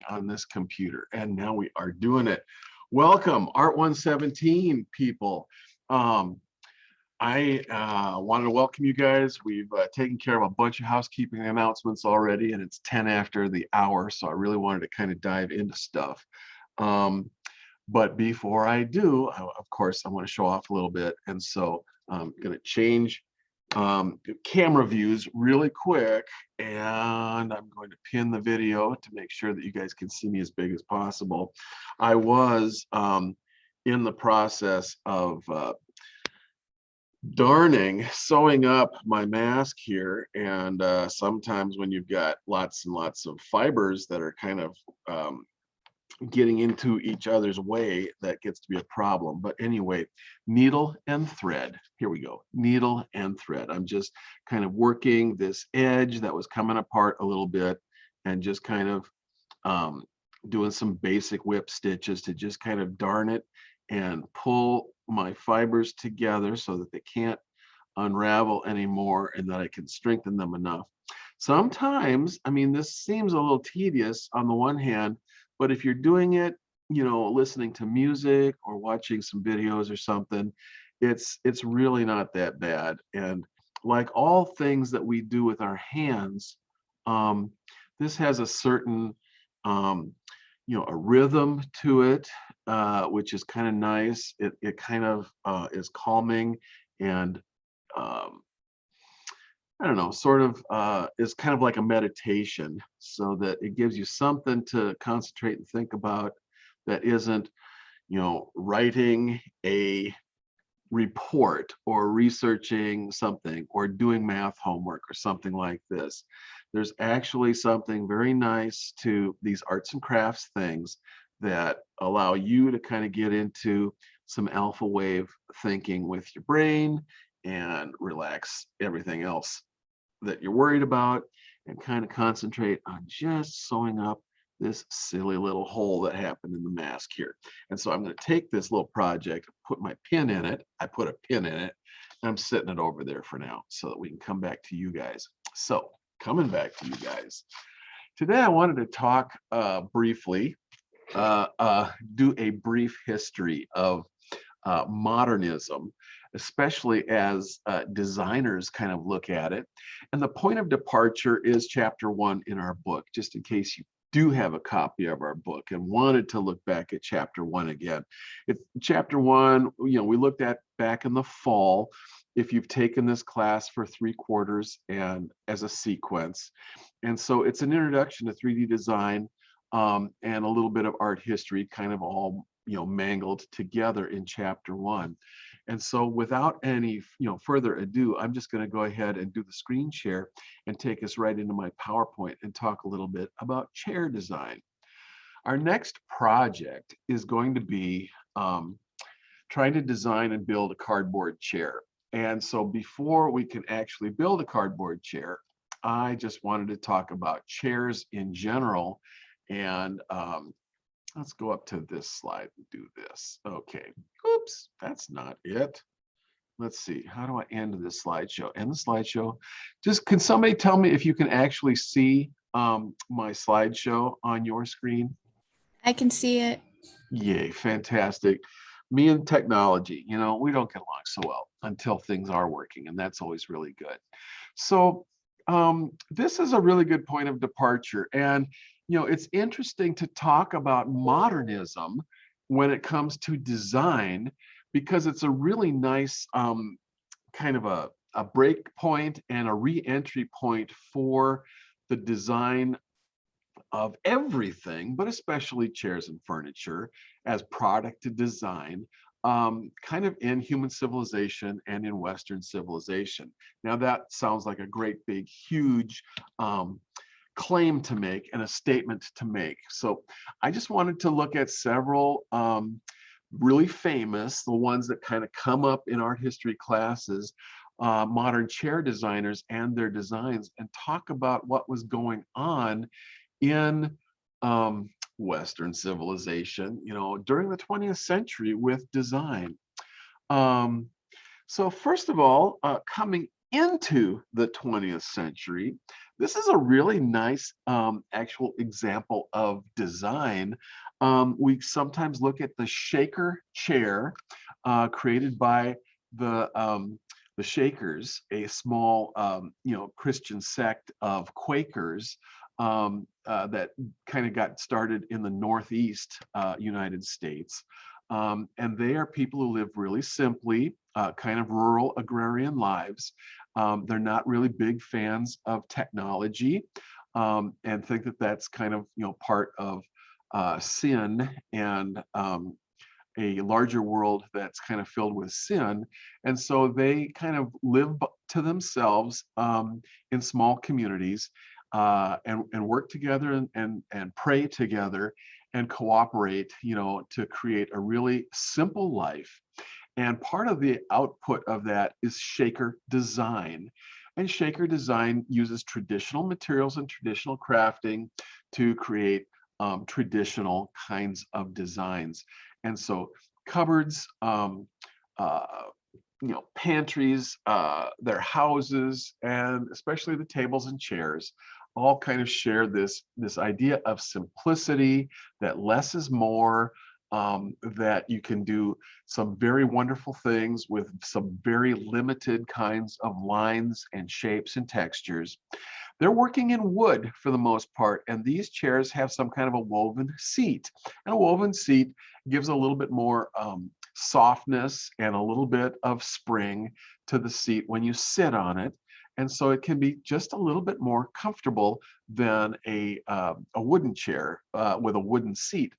on this computer, and now we are doing it. Welcome, Art 117 people. I wanted to welcome you guys. We've taken care of a bunch of housekeeping announcements already, and it's 10 after the hour, so I really wanted to kind of dive into stuff. But before I do, of course, I want to show off a little bit, and so I'm going to change camera views really quick, and I'm going to pin the video to make sure that you guys can see me as big as possible. I was in the process of sewing up my mask here, and sometimes when you've got lots and lots of fibers that are kind of getting into each other's way, that gets to be a problem. But anyway, needle and thread. Here we go, needle and thread. I'm just kind of working this edge that was coming apart a little bit, and just kind of doing some basic whip stitches to just kind of darn it and pull my fibers together so that they can't unravel anymore, and that I can strengthen them enough. Sometimes, I mean, this seems a little tedious on the one hand, but if you're doing it, you know, listening to music or watching some videos or something, it's really not that bad. And like all things that we do with our hands, this has a certain you know, a rhythm to it, which is kind of nice. It kind of is calming, and I don't know, sort of is kind of like a meditation, so that it gives you something to concentrate and think about that isn't, you know, writing a report or researching something or doing math homework or something like this. There's actually something very nice to these arts and crafts things that allow you to kind of get into some alpha wave thinking with your brain and relax everything else that you're worried about, and kind of concentrate on just sewing up this silly little hole that happened in the mask here. And so I'm going to take this little project, put my pin in it. I put a pin in it, and I'm setting it over there for now so that we can come back to you guys. So coming back to you guys. Today I wanted to talk briefly, do a brief history of modernism, especially as designers kind of look at it. And the point of departure is chapter 1 in our book, just in case you do have a copy of our book and wanted to look back at chapter 1 again. It's chapter 1, you know, we looked at back in the fall, if you've taken this class for 3 quarters and as a sequence. And so it's an introduction to 3D design and a little bit of art history, kind of all, you know, mangled together in chapter 1. And so without any, you know, further ado, I'm just going to go ahead and do the screen share and take us right into my PowerPoint and talk a little bit about chair design. Our next project is going to be trying to design and build a cardboard chair. And so before we can actually build a cardboard chair, I just wanted to talk about chairs in general. And let's go up to this slide and do this. Okay, oops, that's not it. Let's see, how do I end this slideshow? End the slideshow. Just, can somebody tell me if you can actually see my slideshow on your screen? I can see it. Yay, fantastic. Me and technology, you know, we don't get along so well until things are working, and that's always really good. So this is a really good point of departure. And you know, it's interesting to talk about modernism when it comes to design, because it's a really nice kind of a break point and a re-entry point for the design of everything, but especially chairs and furniture as product to design, kind of in human civilization and in Western civilization. Now that sounds like a great big huge claim to make and a statement to make. So I just wanted to look at several really famous, the ones that kind of come up in art history classes, modern chair designers and their designs, and talk about what was going on in Western civilization, you know, during the 20th century with design. So first of all, coming into the 20th century, this is a really nice actual example of design. We sometimes look at the Shaker chair created by the Shakers, a small Christian sect of Quakers that kind of got started in the Northeast United States. And they are people who live really simply, kind of rural agrarian lives. They're not really big fans of technology and think that that's kind of part of sin and a larger world that's kind of filled with sin. And so they kind of live to themselves in small communities and work together and pray together and cooperate, to create a really simple life. And part of the output of that is Shaker design. And Shaker design uses traditional materials and traditional crafting to create traditional kinds of designs. And so cupboards, uh, pantries, their houses, and especially the tables and chairs all kind of share this idea of simplicity, that less is more, that you can do some very wonderful things with some very limited kinds of lines and shapes and textures. They're working in wood for the most part, and these chairs have some kind of a woven seat. And a woven seat gives a little bit more softness and a little bit of spring to the seat when you sit on it. And so it can be just a little bit more comfortable than a wooden chair with a wooden seat.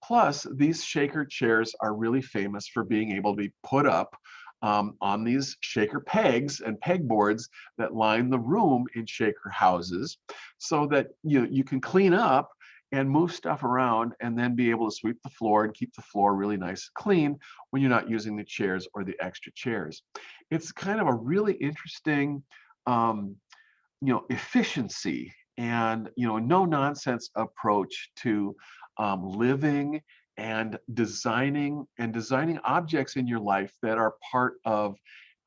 Plus, these Shaker chairs are really famous for being able to be put up on these Shaker pegs and pegboards that line the room in Shaker houses, so that you can clean up and move stuff around and then be able to sweep the floor and keep the floor really nice and clean when you're not using the chairs or the extra chairs. It's kind of a really interesting efficiency and no nonsense approach to living and designing objects in your life that are part of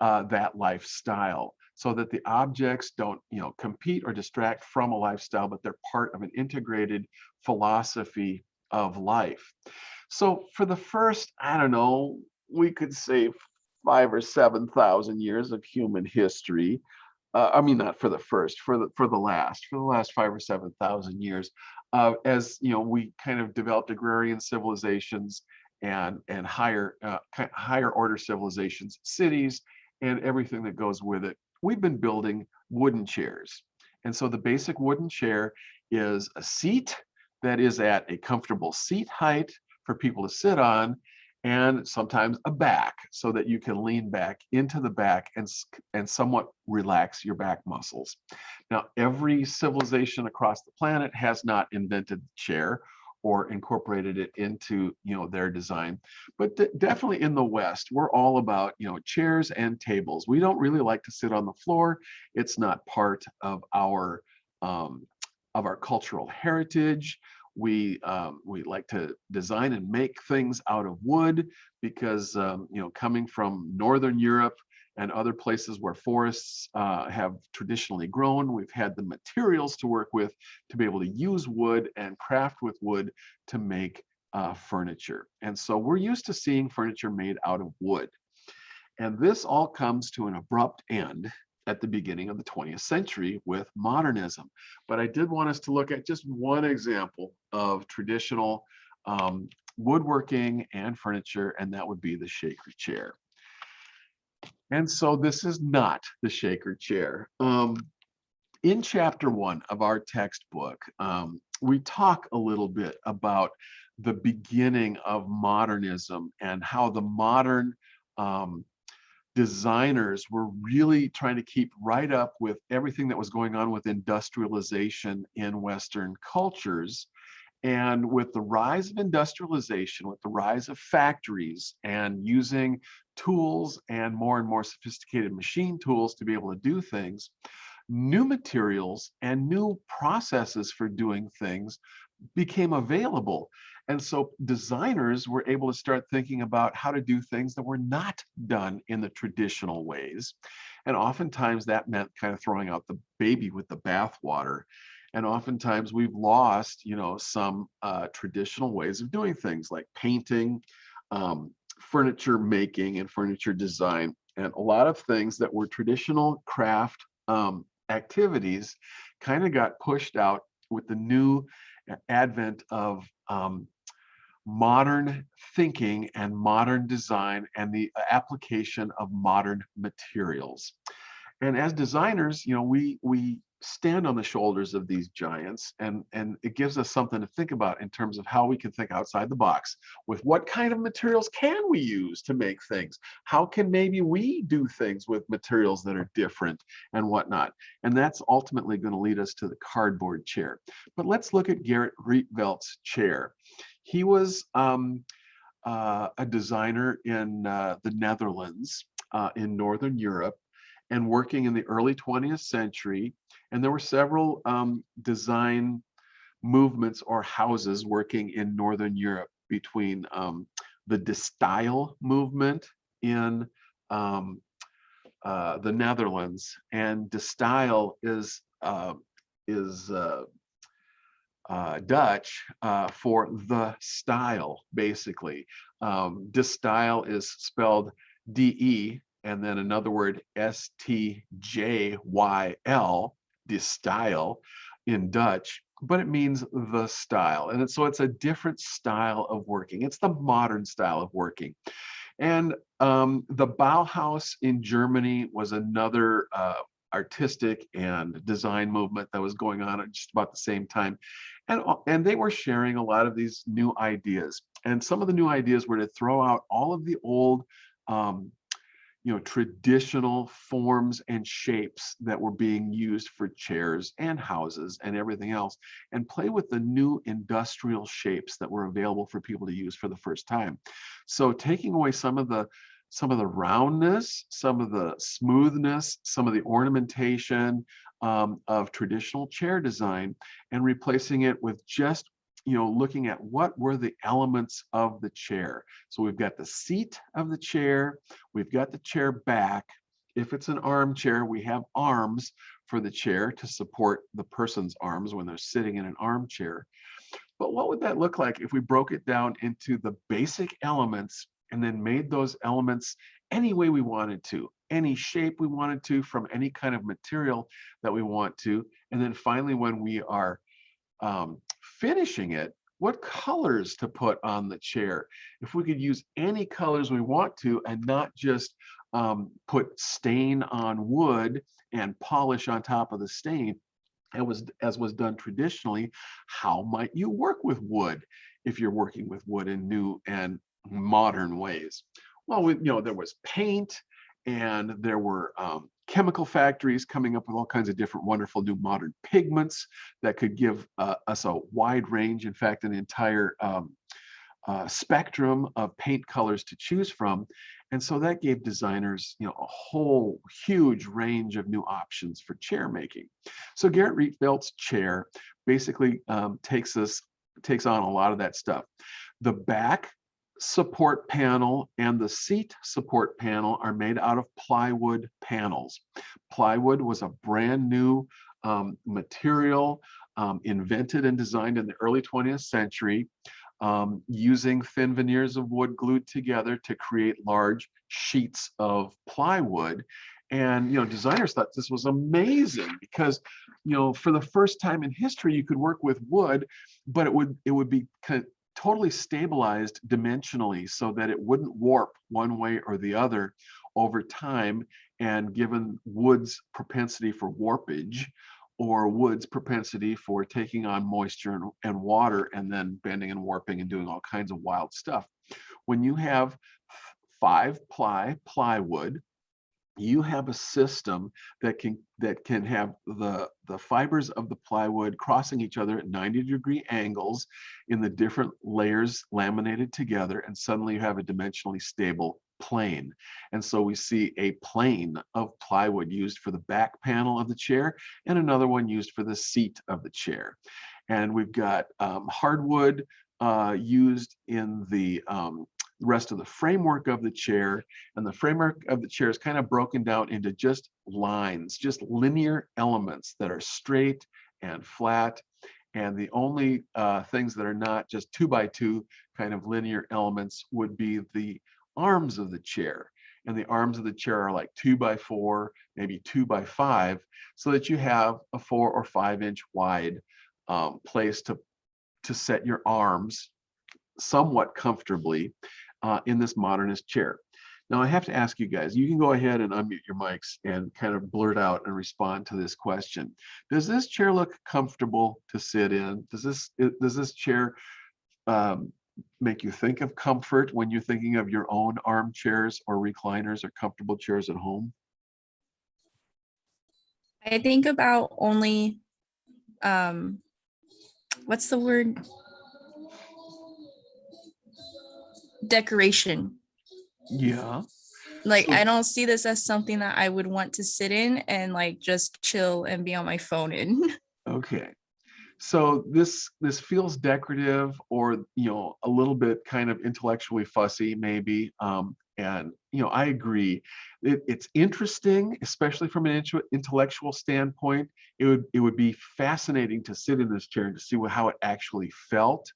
that lifestyle, so that the objects don't compete or distract from a lifestyle, but they're part of an integrated philosophy of life. So for the first, I don't know, we could say 5 or 7 thousand years of human history, I mean, not for the first, for the last 5 or 7 thousand years, as we kind of developed agrarian civilizations and higher order civilizations, cities, and everything that goes with it. We've been building wooden chairs, and so the basic wooden chair is a seat that is at a comfortable seat height for people to sit on, and sometimes a back so that you can lean back into the back and somewhat relax your back muscles. Now, every civilization across the planet has not invented the chair or incorporated it into their design, but definitely in the West, we're all about chairs and tables. We don't really like to sit on the floor. It's not part of our cultural heritage. We like to design and make things out of wood because coming from Northern Europe and other places where forests have traditionally grown, we've had the materials to work with to be able to use wood and craft with wood to make furniture. And so we're used to seeing furniture made out of wood. And this all comes to an abrupt end at the beginning of the 20th century with modernism. But I did want us to look at just one example of traditional woodworking and furniture, and that would be the Shaker chair. And so this is not the Shaker chair. In chapter 1 of our textbook, we talk a little bit about the beginning of modernism and how the modern designers were really trying to keep right up with everything that was going on with industrialization in Western cultures. And with the rise of industrialization, with the rise of factories and using tools and more sophisticated machine tools to be able to do things, new materials and new processes for doing things became available. And so designers were able to start thinking about how to do things that were not done in the traditional ways. And oftentimes that meant kind of throwing out the baby with the bathwater. And oftentimes we've lost, some traditional ways of doing things like painting, furniture making, and furniture design. And a lot of things that were traditional craft activities kind of got pushed out with the new advent of modern thinking and modern design and the application of modern materials. And as designers, we stand on the shoulders of these giants, and it gives us something to think about in terms of how we can think outside the box with what kind of materials can we use to make things? How can maybe we do things with materials that are different and whatnot? And that's ultimately going to lead us to the cardboard chair. But let's look at Gerrit Rietveldt's chair. He was a designer in the Netherlands, in Northern Europe, and working in the early 20th century. And there were several design movements or houses working in Northern Europe between the De Stijl movement in the Netherlands. And De Stijl is Dutch for the style, basically. De Stijl is spelled D-E, and then another word, S-T-J-Y-L, de style in Dutch, but it means the style. And so it's a different style of working. It's the modern style of working. And the Bauhaus in Germany was another artistic and design movement that was going on at just about the same time. And they were sharing a lot of these new ideas. And some of the new ideas were to throw out all of the old traditional forms and shapes that were being used for chairs and houses and everything else, and play with the new industrial shapes that were available for people to use for the first time. So taking away some of the roundness, some of the smoothness, some of the ornamentation of traditional chair design, and replacing it with just looking at what were the elements of the chair. So we've got the seat of the chair, we've got the chair back. If it's an armchair, we have arms for the chair to support the person's arms when they're sitting in an armchair. But what would that look like if we broke it down into the basic elements and then made those elements any way we wanted to, any shape we wanted to, from any kind of material that we want to, and then finally when we are finishing it, what colors to put on the chair? If we could use any colors we want to and not just put stain on wood and polish on top of the stain, as was done traditionally, how might you work with wood if you're working with wood in new and modern ways? Well, there was paint, and there were chemical factories coming up with all kinds of different wonderful new modern pigments that could give us a wide range, in fact, an entire spectrum of paint colors to choose from. And so that gave designers, a whole huge range of new options for chair making. So Gerrit Rietveldt's chair basically takes on a lot of that stuff. The back support panel and the seat support panel are made out of plywood panels. Plywood was a brand new material invented and designed in the early 20th century, using thin veneers of wood glued together to create large sheets of plywood. And designers thought this was amazing because for the first time in history you could work with wood, but it would be totally stabilized dimensionally so that it wouldn't warp one way or the other over time. And given wood's propensity for warpage, or wood's propensity for taking on moisture and water and then bending and warping and doing all kinds of wild stuff, when you have 5-ply plywood, you have a system that can have the fibers of the plywood crossing each other at 90-degree angles in the different layers laminated together, and suddenly you have a dimensionally stable plane. And so we see a plane of plywood used for the back panel of the chair and another one used for the seat of the chair. And we've got hardwood used in the the rest of the framework of the chair. And the framework of the chair is kind of broken down into just lines, just linear elements that are straight and flat. And the only things that are not just 2x2 kind of linear elements would be the arms of the chair. And the arms of the chair are like 2x4, maybe 2x5, so that you have a 4 or 5 inch wide place to set your arms somewhat comfortably in this modernist chair. Now I have to ask you guys, you can go ahead and unmute your mics and kind of blurt out and respond to this question. Does this chair look comfortable to sit in? Does this chair make you think of comfort when you're thinking of your own armchairs or recliners or comfortable chairs at home? I think about only, what's the word? Decoration. Yeah. Like, So, I don't see this as something that I would want to sit in and like just chill and be on my phone in. okay. So this feels decorative, or a little bit kind of intellectually fussy, maybe. And I agree. It's interesting, especially from an intellectual standpoint. It would be fascinating to sit in this chair and to see how it actually felt.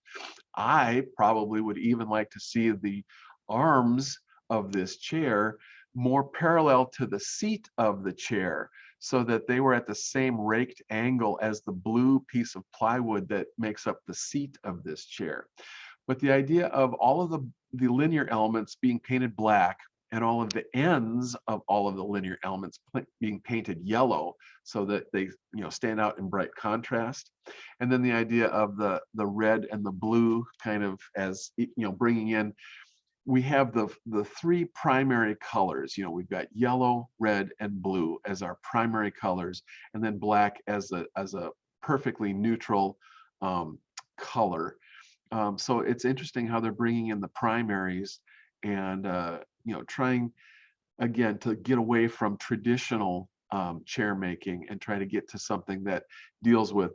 I probably would even like to see the arms of this chair more parallel to the seat of the chair, so that they were at the same raked angle as the blue piece of plywood that makes up the seat of this chair. But the idea of all of the linear elements being painted black, and all of the ends of all of the linear elements being painted yellow, so that they stand out in bright contrast. And then the idea of the red and the blue kind of as bringing in, we have the three primary colors. We've got yellow, red, and blue as our primary colors, and then black as a perfectly neutral color. So it's interesting how they're bringing in the primaries and trying again to get away from traditional chair making and try to get to something that deals with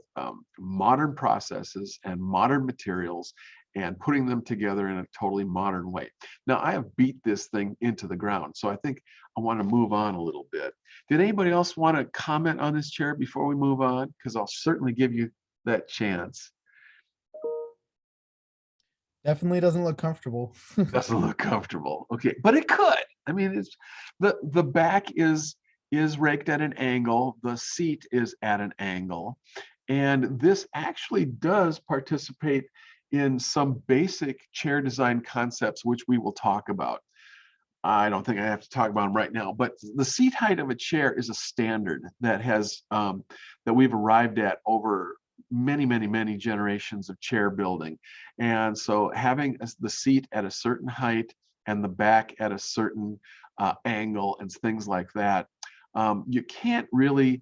modern processes and modern materials, and putting them together in a totally modern way. Now, I have beat this thing into the ground, so I think I want to move on a little bit. Did anybody else want to comment on this chair before we move on? Because I'll certainly give you that chance. Definitely doesn't look comfortable. Doesn't look comfortable. Okay, but it could. I mean, it's the back is raked at an angle, the seat is at an angle, and this actually does participate in some basic chair design concepts, which we will talk about. I don't think I have to talk about them right now, but the seat height of a chair is a standard that has that we've arrived at over many generations of chair building. And so having the seat at a certain height and the back at a certain angle and things like that, you can't really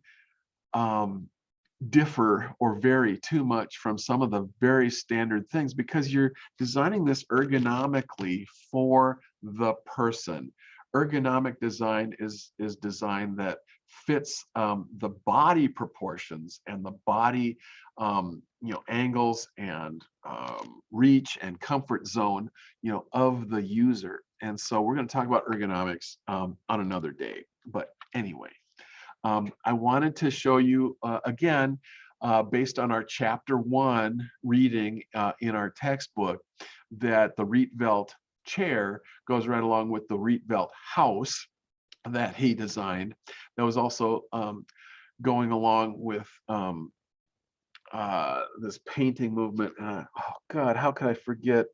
differ or vary too much from some of the very standard things, because you're designing this ergonomically for the person. Ergonomic design is design that fits the body proportions and the body angles and reach and comfort zone of the user. And so we're going to talk about ergonomics on another day. But anyway, I wanted to show you again, based on our chapter 1 reading in our textbook, that the Rietveld chair goes right along with the Rietveld house that he designed. That was also going along with this painting movement. Oh God, how could I forget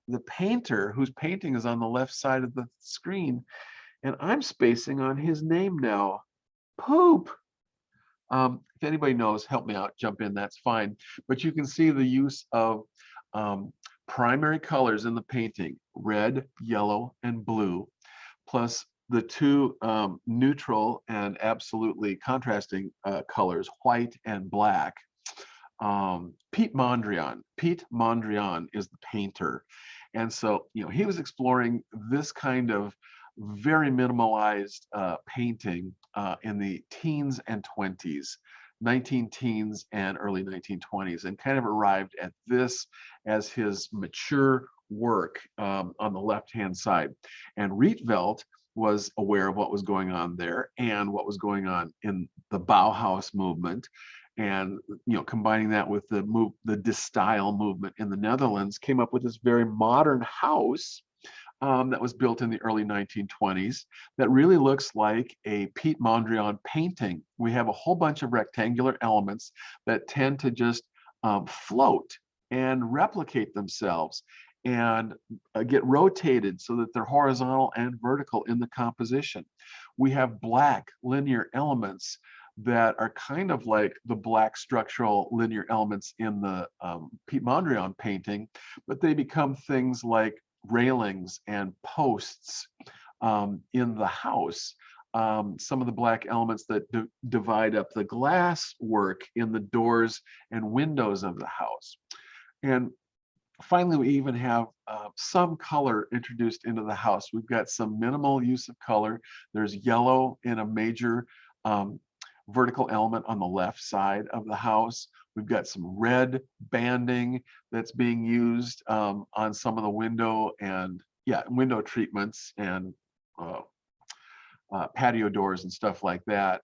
the painter whose painting is on the left side of the screen, and I'm spacing on his name now. Poop. If anybody knows, help me out, jump in, that's fine. But you can see the use of primary colors in the painting: red, yellow, and blue, plus the two neutral and absolutely contrasting colors, white and black. Pete Mondrian is the painter. And so, he was exploring this kind of very minimalized painting in the teens and 20s. 19 teens and early 1920s, and kind of arrived at this as his mature work on the left-hand side. And Rietveld was aware of what was going on there and what was going on in the Bauhaus movement, and combining that with the De Stijl movement in the Netherlands, came up with this very modern house that was built in the early 1920s that really looks like a Piet Mondrian painting. We have a whole bunch of rectangular elements that tend to just float and replicate themselves and get rotated so that they're horizontal and vertical in the composition. We have black linear elements that are kind of like the black structural linear elements in the Piet Mondrian painting, but they become things like railings and posts in the house. Some of the black elements that divide up the glass work in the doors and windows of the house. And finally, we even have some color introduced into the house. We've got some minimal use of color. There's yellow in a major vertical element on the left side of the house. We've got some red banding that's being used on some of the window treatments and patio doors and stuff like that.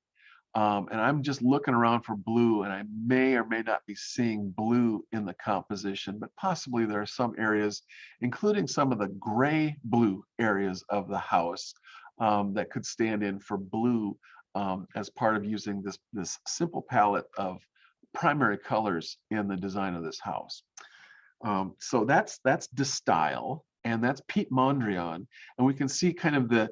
And I'm just looking around for blue, and I may or may not be seeing blue in the composition, but possibly there are some areas, including some of the gray blue areas of the house, that could stand in for blue as part of using this simple palette of primary colors in the design of this house. So that's De Stijl, and that's Piet Mondrian, and we can see kind of the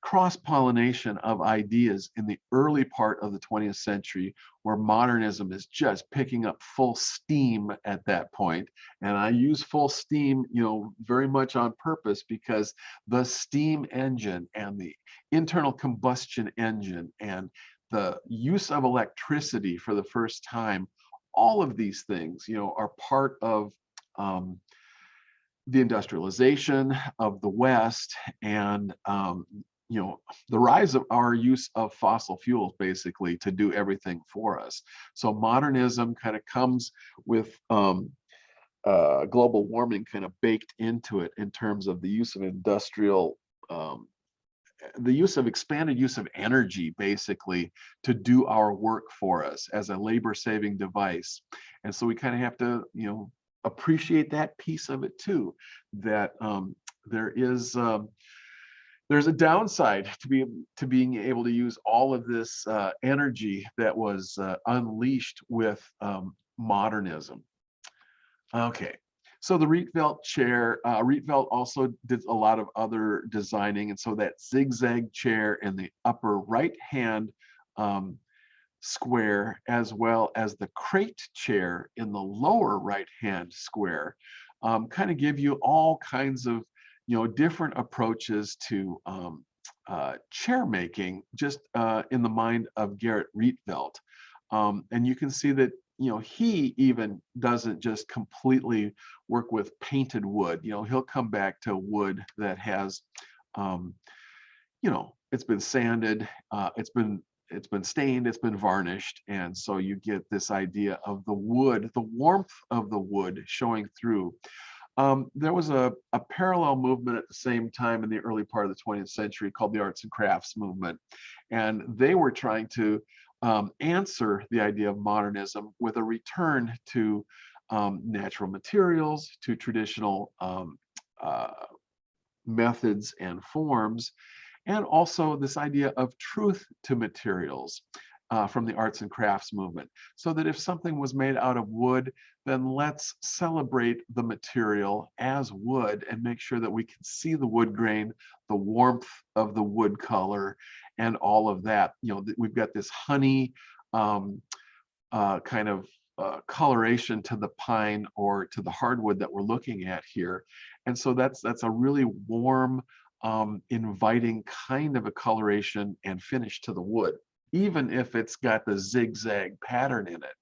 cross-pollination of ideas in the early part of the 20th century, where modernism is just picking up full steam at that point. And I use full steam, very much on purpose, because the steam engine and the internal combustion engine and the use of electricity for the first time, all of these things, are part of the industrialization of the West, and the rise of our use of fossil fuels, basically, to do everything for us. So modernism kind of comes with global warming kind of baked into it, in terms of the use of expanded use of energy, basically, to do our work for us as a labor-saving device. And so we kind of have to, appreciate that piece of it too, that there's a downside to being able to use all of this energy that was unleashed with modernism. Okay, so the Rietveld chair, Rietveld also did a lot of other designing, and so that zigzag chair in the upper right-hand square, as well as the crate chair in the lower right-hand square, kind of give you all kinds of different approaches to chair making, just in the mind of Gerrit Rietveld. And you can see that he even doesn't just completely work with painted wood. He'll come back to wood that has it's been sanded, it's been stained, it's been varnished, and so you get this idea of the wood, the warmth of the wood showing through. There was a parallel movement at the same time in the early part of the 20th century called the arts and crafts movement. And they were trying to answer the idea of modernism with a return to natural materials, to traditional methods and forms, and also this idea of truth to materials from the arts and crafts movement. So that if something was made out of wood, then let's celebrate the material as wood and make sure that we can see the wood grain, the warmth of the wood color, and all of that. We've got this honey kind of coloration to the pine or to the hardwood that we're looking at here. And so that's a really warm, inviting kind of a coloration and finish to the wood, even if it's got the zigzag pattern in it.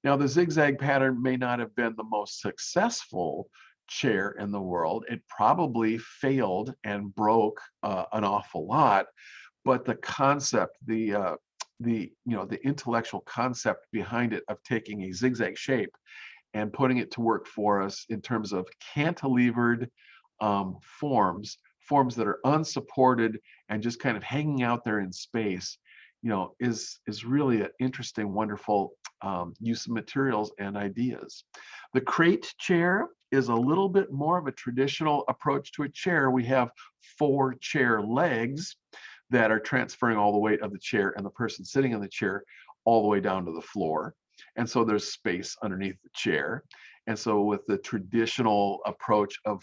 Now, the zigzag pattern may not have been the most successful chair in the world. It probably failed and broke an awful lot, but the concept, the the intellectual concept behind it of taking a zigzag shape and putting it to work for us in terms of cantilevered forms that are unsupported and just kind of hanging out there in space, is really an interesting, wonderful use of materials and ideas. The crate chair is a little bit more of a traditional approach to a chair. We have 4 chair legs that are transferring all the weight of the chair and the person sitting in the chair all the way down to the floor. And so there's space underneath the chair. And so with the traditional approach of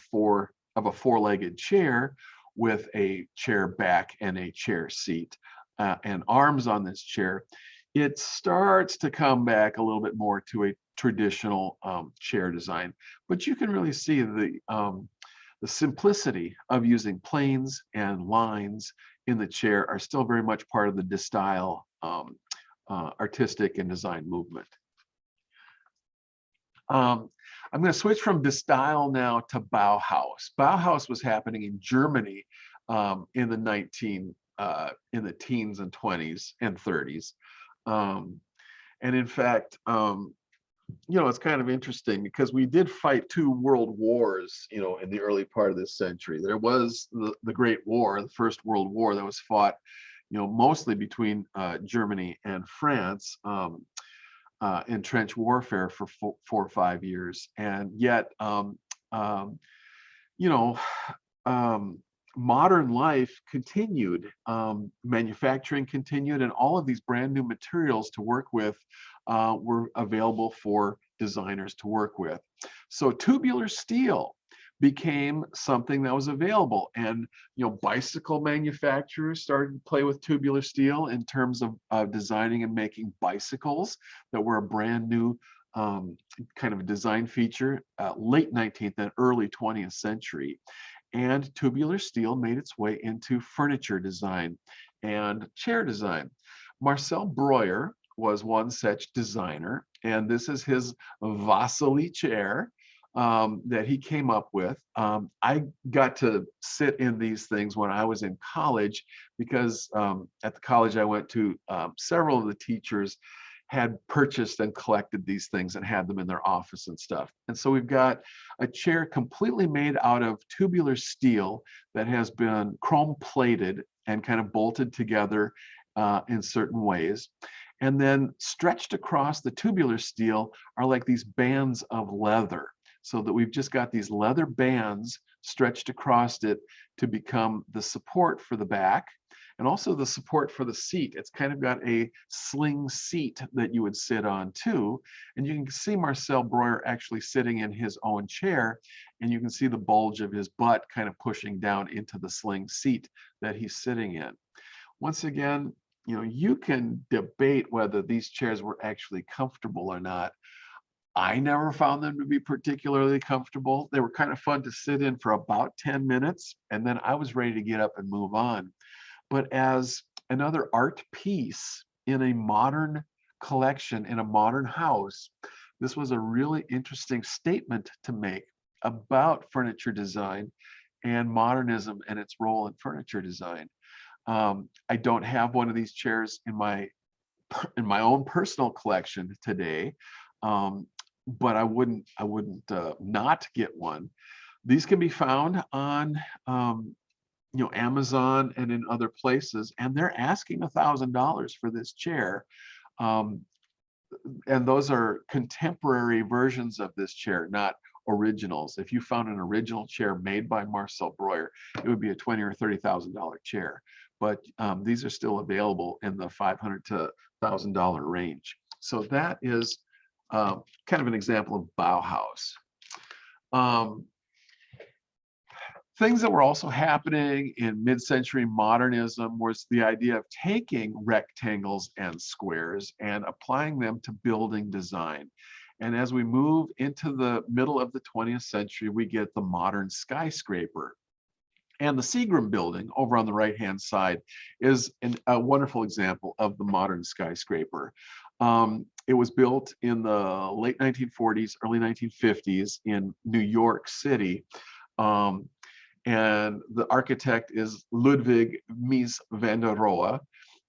a 4-legged chair with a chair back and a chair seat and arms on this chair, it starts to come back a little bit more to a traditional chair design. But you can really see the simplicity of using planes and lines in the chair are still very much part of the de-style artistic and design movement. I'm going to switch from de-style now to Bauhaus. Bauhaus was happening in Germany in the teens and 20s and 30s. And in fact, it's kind of interesting because we did fight 2 world wars, in the early part of this century. There was the Great War, the First World War, that was fought, mostly between Germany and France in trench warfare for 4 or 5 years. And yet, modern life continued, manufacturing continued, and all of these brand new materials to work with were available for designers to work with. So tubular steel became something that was available, and bicycle manufacturers started to play with tubular steel in terms of designing and making bicycles that were a brand new kind of design feature, late 19th and early 20th century. And tubular steel made its way into furniture design and chair design. Marcel Breuer was one such designer, and this is his Vasily chair that he came up with. I got to sit in these things when I was in college because at the college I went to, several of the teachers had purchased and collected these things and had them in their office and stuff. And so we've got a chair completely made out of tubular steel that has been chrome plated and kind of bolted together in certain ways. And then stretched across the tubular steel are like these bands of leather, so that we've just got these leather bands stretched across it to become the support for the back and also the support for the seat. It's kind of got a sling seat that you would sit on too. And you can see Marcel Breuer actually sitting in his own chair, and you can see the bulge of his butt kind of pushing down into the sling seat that he's sitting in. Once again, you can debate whether these chairs were actually comfortable or not. I never found them to be particularly comfortable. They were kind of fun to sit in for about 10 minutes, and then I was ready to get up and move on. But as another art piece in a modern collection, in a modern house, this was a really interesting statement to make about furniture design and modernism and its role in furniture design. I don't have one of these chairs in my own personal collection today, but I wouldn't not get one. These can be found on Amazon and in other places, and they're asking $1,000 for this chair. And those are contemporary versions of this chair, not originals. If you found an original chair made by Marcel Breuer, it would be a $20,000 or $30,000 chair. But these are still available in the $500 to $1,000 range. So that is kind of an example of Bauhaus. Things that were also happening in mid-century modernism was the idea of taking rectangles and squares and applying them to building design. And as we move into the middle of the 20th century, we get the modern skyscraper. And the Seagram building over on the right-hand side is a wonderful example of the modern skyscraper. It was built in the late 1940s, early 1950s in New York City. And the architect is Ludwig Mies van der Rohe.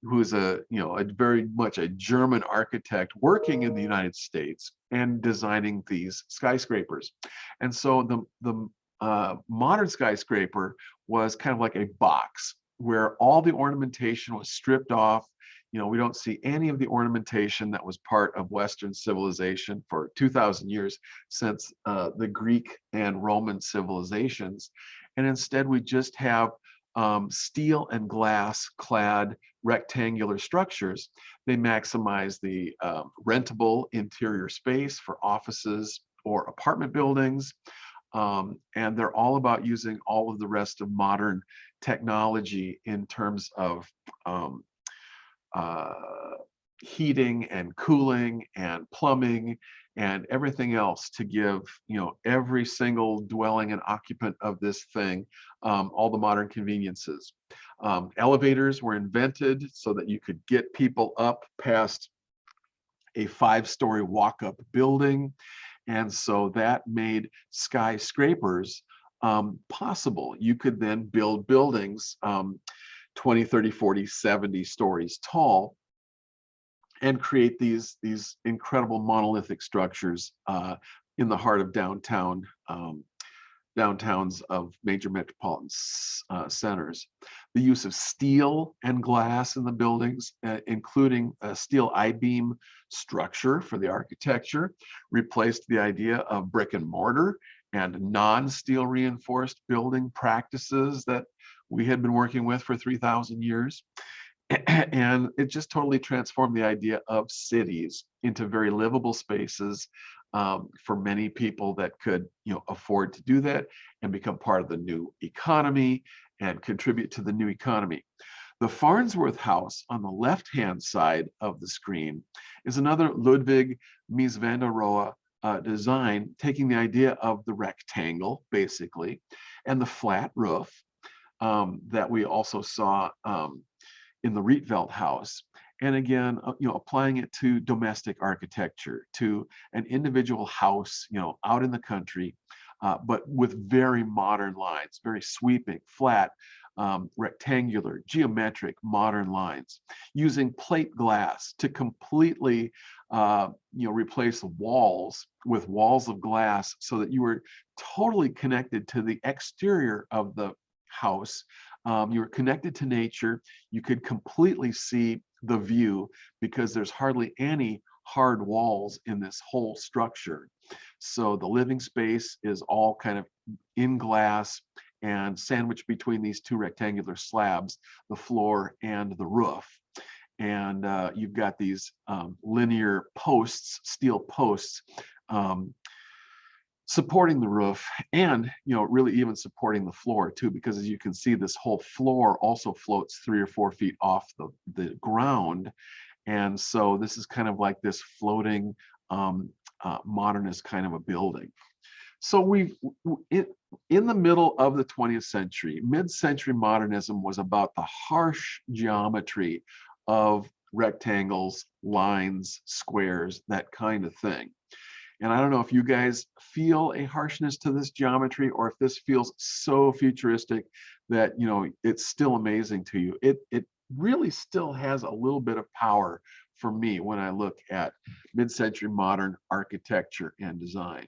who's a very much a German architect working in the United States and designing these skyscrapers. And so the modern skyscraper was kind of like a box where all the ornamentation was stripped off. We don't see any of the ornamentation that was part of Western civilization for 2,000 years since the Greek and Roman civilizations. And instead, we just have steel and glass clad rectangular structures. They maximize the rentable interior space for offices or apartment buildings. And they're all about using all of the rest of modern technology in terms of heating and cooling and plumbing and everything else to give every single dwelling and occupant of this thing all the modern conveniences. Elevators were invented so that you could get people up past a 5-story walk-up building, and so that made skyscrapers possible. You could then build buildings 20, 30, 40, 70 stories tall and create these incredible monolithic structures in the heart of downtowns of major metropolitan centers. The use of steel and glass in the buildings, including a steel I-beam structure for the architecture, replaced the idea of brick and mortar and non-steel reinforced building practices that we had been working with for 3,000 years. And it just totally transformed the idea of cities into very livable spaces for many people that could afford to do that and become part of the new economy and contribute to the new economy. The Farnsworth House on the left-hand side of the screen is another Ludwig Mies van der Rohe design, taking the idea of the rectangle, basically, and the flat roof that we also saw in the Rietveld house. And again, applying it to domestic architecture, to an individual house, out in the country, but with very modern lines, very sweeping, flat, rectangular, geometric, modern lines, using plate glass to completely, replace walls with walls of glass so that you were totally connected to the exterior of the house. You were connected to nature. You could completely see the view because there's hardly any hard walls in this whole structure. So the living space is all kind of in glass and sandwiched between these two rectangular slabs, the floor and the roof. And you've got these linear posts, steel posts, supporting the roof and really even supporting the floor too, because as you can see, this whole floor also floats 3 or 4 feet off the ground. And so this is kind of like this floating modernist kind of a building. So in the middle of the 20th century, mid-century modernism was about the harsh geometry of rectangles, lines, squares, that kind of thing. And I don't know if you guys feel a harshness to this geometry or if this feels so futuristic that, it's still amazing to you. It really still has a little bit of power for me when I look at mid-century modern architecture and design.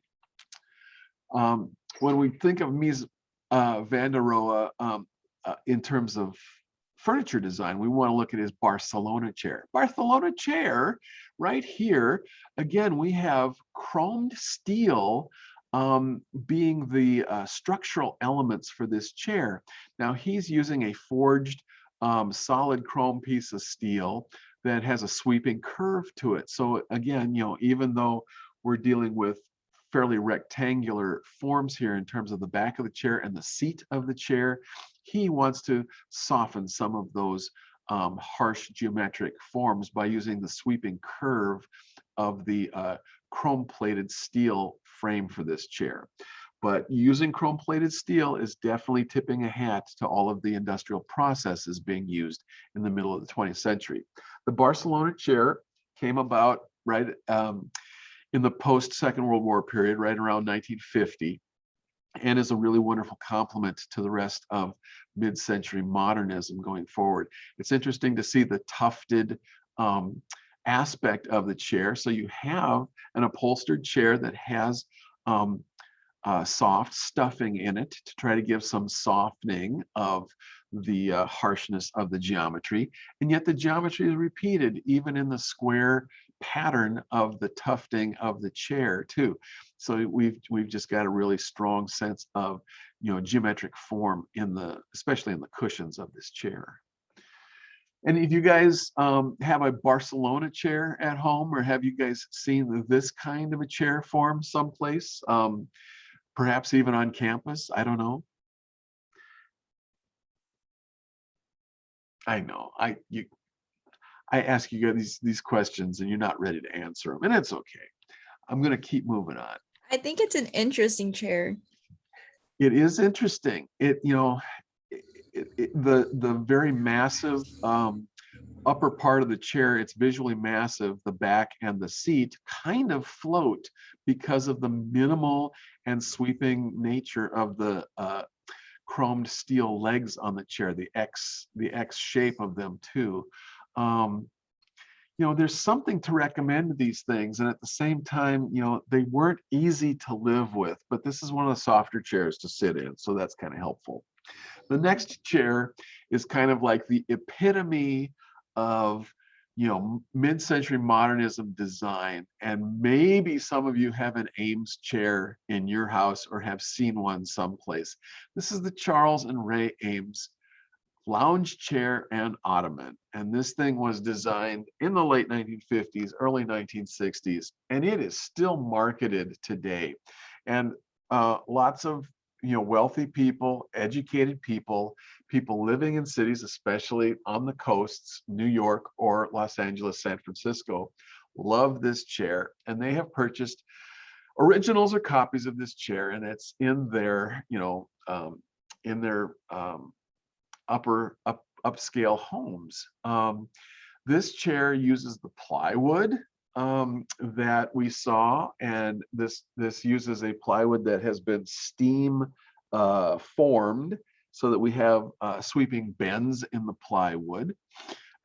When we think of Mies van der Rohe in terms of furniture design, we want to look at his Barcelona chair. Barcelona chair, right here, again, we have chromed steel being the structural elements for this chair. Now he's using a forged solid chrome piece of steel that has a sweeping curve to it. So again, even though we're dealing with fairly rectangular forms here in terms of the back of the chair and the seat of the chair, he wants to soften some of those harsh geometric forms by using the sweeping curve of the chrome-plated steel frame for this chair. But using chrome-plated steel is definitely tipping a hat to all of the industrial processes being used in the middle of the 20th century. The Barcelona chair came about right in the post-Second World War period, right around 1950. and is a really wonderful complement to the rest of mid-century modernism going forward. It's interesting to see the tufted aspect of the chair. So you have an upholstered chair that has soft stuffing in it to try to give some softening of the harshness of the geometry. And yet the geometry is repeated even in the square pattern of the tufting of the chair too. So we've just got a really strong sense of, you know, geometric form in the, especially in the cushions of this chair. And if you guys have a Barcelona chair at home, or have you guys seen this kind of a chair form someplace? Perhaps even on campus, I don't know. I know, I ask you guys these questions and you're not ready to answer them, and it's okay. I'm gonna keep moving on. I think it's an interesting chair. It is interesting. It, you know, the very massive upper part of the chair, it's visually massive. The back and the seat kind of float because of the minimal and sweeping nature of the chromed steel legs on the chair, the X shape of them too. You know, there's something to recommend these things, and at the same time, you know, they weren't easy to live with, but this is one of the softer chairs to sit in, so that's kind of helpful. The next chair is kind of like the epitome of, you know, mid-century modernism design, and maybe some of you have an Eames chair in your house or have seen one someplace. This is the Charles and Ray Eames lounge chair and ottoman, and this thing was designed in the late 1950s, early 1960s, and it is still marketed today. And lots of, you know, wealthy people, educated people, people living in cities, especially on the coasts, New York or Los Angeles, San Francisco, love this chair, and they have purchased originals or copies of this chair, and it's in their, you know, in their upscale homes. This chair uses the plywood that we saw, and this uses a plywood that has been steam formed so that we have sweeping bends in the plywood.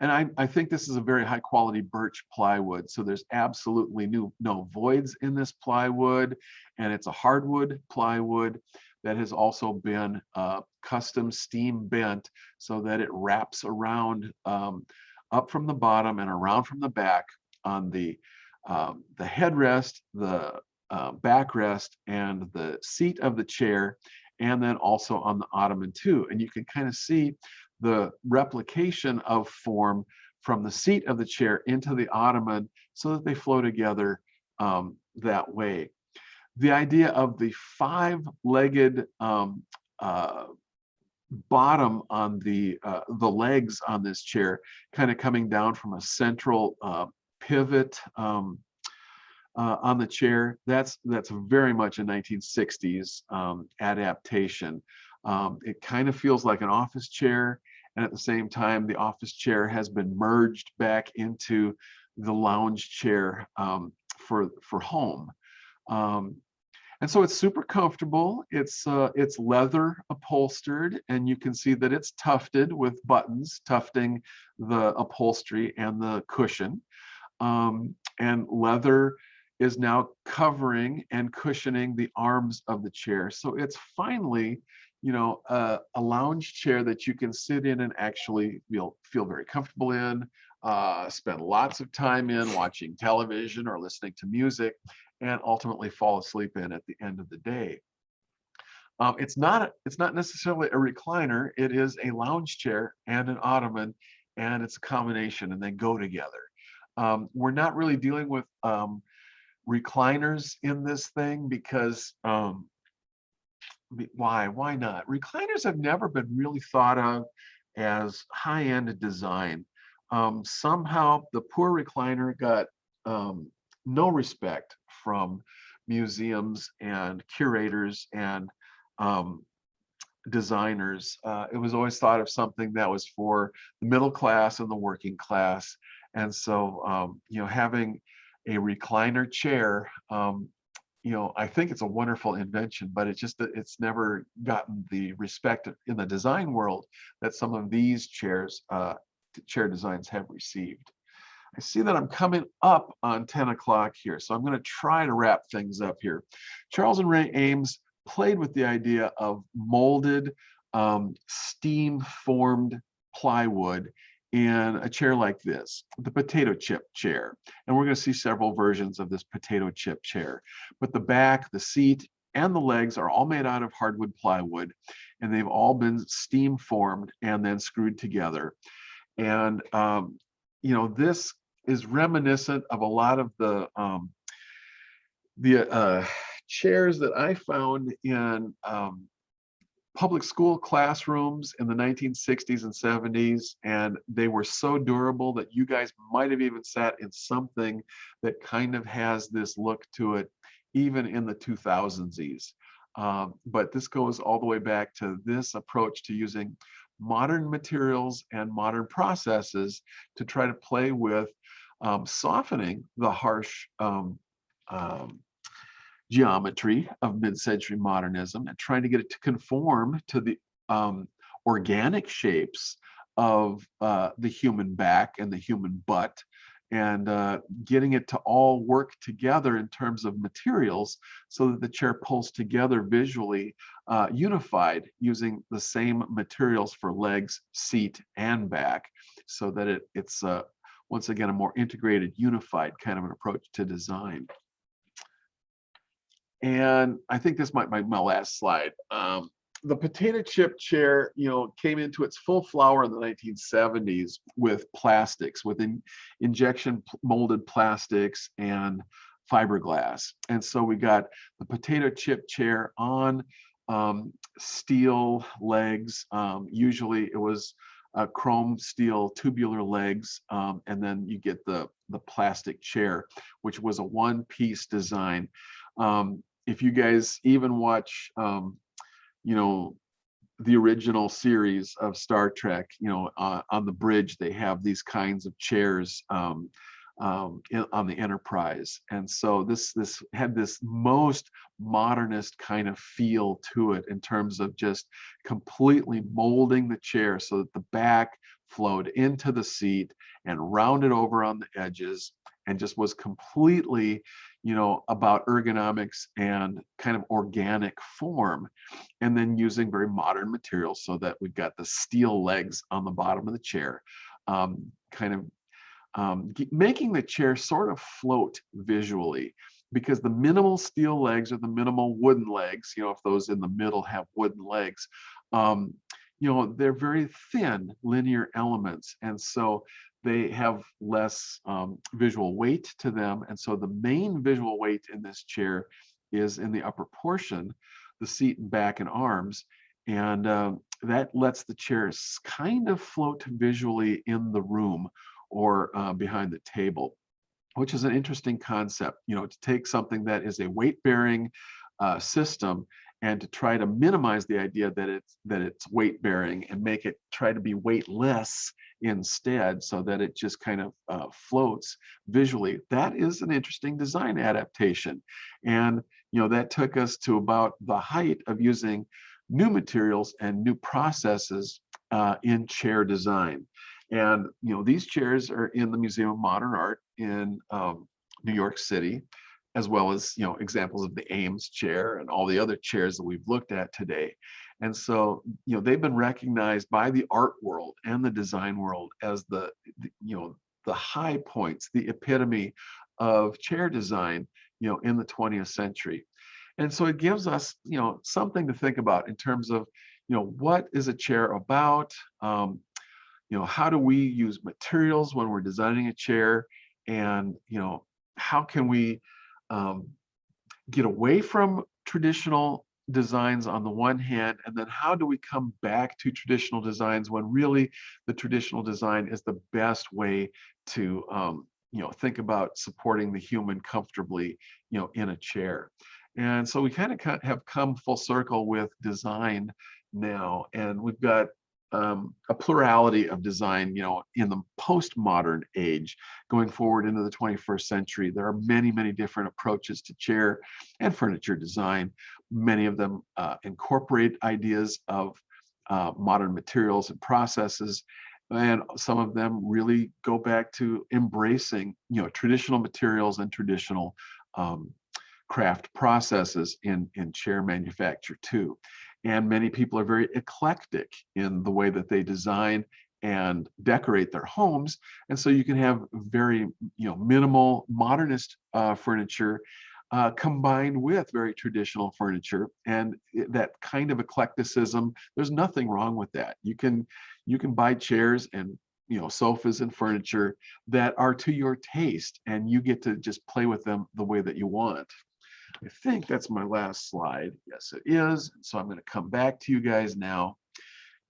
And I think this is a very high quality birch plywood. So there's absolutely no voids in this plywood, and it's a hardwood plywood that has also been custom steam bent so that it wraps around up from the bottom and around from the back on the headrest, the backrest, and the seat of the chair, and then also on the ottoman too. And you can kind of see the replication of form from the seat of the chair into the ottoman so that they flow together that way. The idea of the five-legged bottom on the legs on this chair, kind of coming down from a central pivot on the chair, that's very much a 1960s adaptation. It kind of feels like an office chair, and at the same time, the office chair has been merged back into the lounge chair for home. And so it's super comfortable. It's leather upholstered, and you can see that it's tufted with buttons, tufting the upholstery and the cushion. And leather is now covering and cushioning the arms of the chair. So it's finally, you know, a lounge chair that you can sit in and actually feel very comfortable in, spend lots of time in watching television or listening to music, and ultimately fall asleep in at the end of the day. It's not necessarily a recliner. It is a lounge chair and an ottoman, and it's a combination, and they go together. We're not really dealing with recliners in this thing because why not? Recliners have never been really thought of as high-end design. Somehow the poor recliner got no respect from museums and curators and designers. It was always thought of something that was for the middle class and the working class. And so, you know, having a recliner chair I think it's a wonderful invention, but it's never gotten the respect in the design world that some of these chair designs have received. I see that I'm coming up on 10 o'clock here, so I'm going to try to wrap things up here. Charles and Ray Eames played with the idea of molded, steam-formed plywood in a chair like this, the potato chip chair. And we're going to see several versions of this potato chip chair. But the back, the seat, and the legs are all made out of hardwood plywood, and they've all been steam formed and then screwed together. And this is reminiscent of a lot of the chairs that I found in public school classrooms in the 1960s and 70s, and they were so durable that you guys might have even sat in something that kind of has this look to it, even in the 2000s. But this goes all the way back to this approach to using modern materials and modern processes to try to play with softening the harsh geometry of mid-century modernism and trying to get it to conform to the organic shapes of the human back and the human butt, and getting it to all work together in terms of materials so that the chair pulls together visually, unified, using the same materials for legs, seat, and back, so that it's once again a more integrated, unified kind of an approach to design. And I think this might be my last slide. The potato chip chair, came into its full flower in the 1970s with plastics, with injection molded plastics and fiberglass. And so we got the potato chip chair on steel legs. Usually it was chrome steel tubular legs, and then you get the plastic chair, which was a one-piece design. If you guys even watch, the original series of Star Trek, on the bridge, they have these kinds of chairs on the Enterprise. And so this had this most modernist kind of feel to it in terms of just completely molding the chair so that the back flowed into the seat and rounded over on the edges, and just was completely about ergonomics and kind of organic form, and then using very modern materials so that we've got the steel legs on the bottom of the chair, making the chair sort of float visually, because the minimal steel legs or the minimal wooden legs, if those in the middle have wooden legs, they're very thin linear elements, and so they have less visual weight to them. And so the main visual weight in this chair is in the upper portion, the seat and back and arms. And that lets the chairs kind of float visually in the room or behind the table, which is an interesting concept, to take something that is a weight-bearing system and to try to minimize the idea that it's weight-bearing and make it try to be weightless instead, so that it just kind of floats visually. That is an interesting design adaptation. And that took us to about the height of using new materials and new processes in chair design. And these chairs are in the Museum of Modern Art in New York City, as well as examples of the Eames chair and all the other chairs that we've looked at today. And so they've been recognized by the art world and the design world as the high points, the epitome of chair design in the 20th century. And so it gives us something to think about in terms of what is a chair about, how do we use materials when we're designing a chair, and how can we get away from traditional designs on the one hand, and then how do we come back to traditional designs when really the traditional design is the best way to think about supporting the human comfortably in a chair. And so we kind of have come full circle with design now, and we've got a plurality of design, in the postmodern age, going forward into the 21st century. There are many, many different approaches to chair and furniture design. Many of them incorporate ideas of modern materials and processes, and some of them really go back to embracing, traditional materials and traditional craft processes in chair manufacture too. And many people are very eclectic in the way that they design and decorate their homes. And so you can have very, minimal modernist furniture combined with very traditional furniture. And that kind of eclecticism, there's nothing wrong with that. You can buy chairs and sofas and furniture that are to your taste, and you get to just play with them the way that you want. I think that's my last slide. Yes, it is. So I'm going to come back to you guys now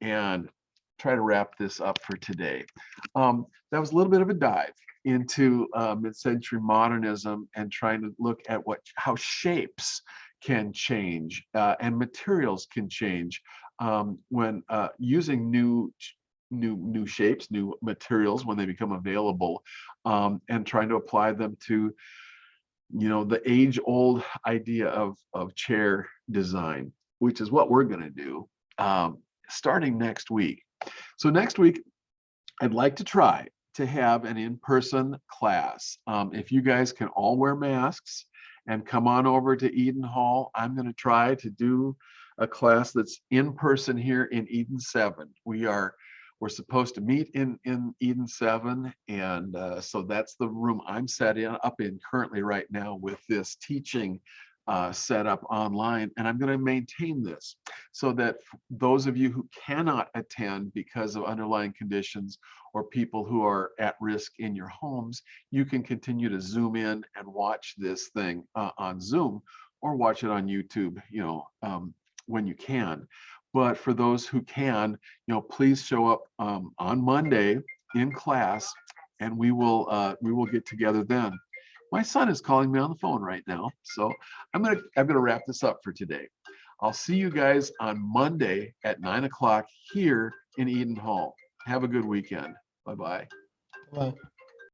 and try to wrap this up for today. That was a little bit of a dive into mid-century modernism and trying to look at how shapes can change and materials can change when using new shapes, new materials when they become available, and trying to apply them to the age-old idea of chair design, which is what we're going to do starting next week. So next week, I'd like to try to have an in-person class. If you guys can all wear masks and come on over to Eden Hall, I'm going to try to do a class that's in person here in Eden 7. We're supposed to meet in Eden 7, and so that's the room I'm up in currently right now with this teaching set up online, and I'm going to maintain this so that those of you who cannot attend because of underlying conditions or people who are at risk in your homes, you can continue to zoom in and watch this thing on Zoom or watch it on YouTube, when you can. But for those who can, please show up on Monday in class, and we will get together then. My son is calling me on the phone right now, so I'm gonna wrap this up for today. I'll see you guys on Monday at 9 o'clock here in Eden Hall. Have a good weekend. Bye-bye. Well,